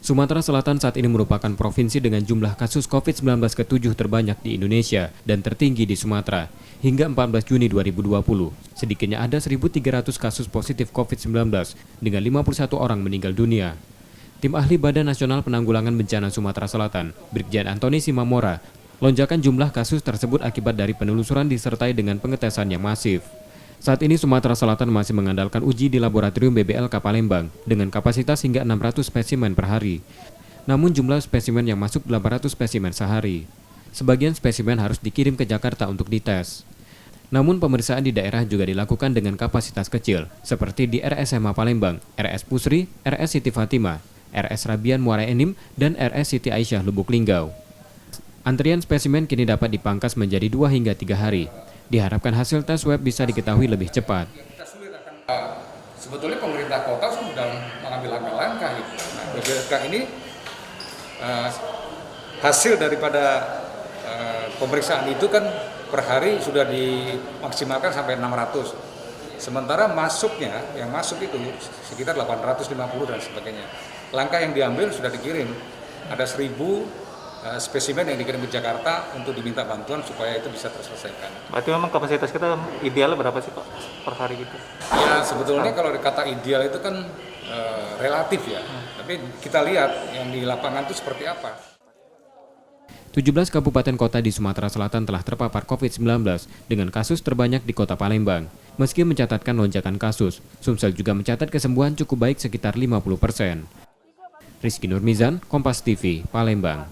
Sumatera Selatan saat ini merupakan provinsi dengan jumlah kasus COVID-19 ke-7 terbanyak di Indonesia dan tertinggi di Sumatera. Hingga 14 Juni 2020, sedikitnya ada 1.300 kasus positif COVID-19 dengan 51 orang meninggal dunia. Tim ahli Badan Nasional Penanggulangan Bencana Sumatera Selatan, Brigjen Antoni Simamora, lonjakan jumlah kasus tersebut akibat dari penelusuran disertai dengan pengetesan yang masif. Saat ini Sumatera Selatan masih mengandalkan uji di Laboratorium BBLK Palembang dengan kapasitas hingga 600 spesimen per hari. Namun jumlah spesimen yang masuk 800 spesimen sehari. Sebagian spesimen harus dikirim ke Jakarta untuk dites. Namun pemeriksaan di daerah juga dilakukan dengan kapasitas kecil, seperti di RSMA Palembang, RS Pusri, RS Siti Fatimah, RS Rabian Muara Enim, dan RS Siti Aisyah Lubuk Linggau. Antrian spesimen kini dapat dipangkas menjadi 2 hingga 3 hari. Diharapkan hasil tes swab bisa diketahui lebih cepat. Sebetulnya pemerintah kota sudah mengambil langkah-langkah itu. Nah, BBLK ini hasil daripada pemeriksaan itu kan per hari sudah dimaksimalkan sampai 600. Sementara yang masuk itu sekitar 850 dan sebagainya. Langkah yang diambil sudah dikirim. Ada 1.000 spesimen yang dikirim ke Jakarta untuk diminta bantuan supaya itu bisa terselesaikan. Berarti memang kapasitas kita idealnya berapa sih Pak per hari gitu? Ya sebetulnya kalau dikata ideal itu kan relatif ya. Tapi kita lihat yang di lapangan itu seperti apa. 17 kabupaten kota di Sumatera Selatan telah terpapar COVID-19 dengan kasus terbanyak di kota Palembang. Meski mencatatkan lonjakan kasus, Sumsel juga mencatat kesembuhan cukup baik sekitar 50%. Rizky Nurmizan, Kompas TV, Palembang.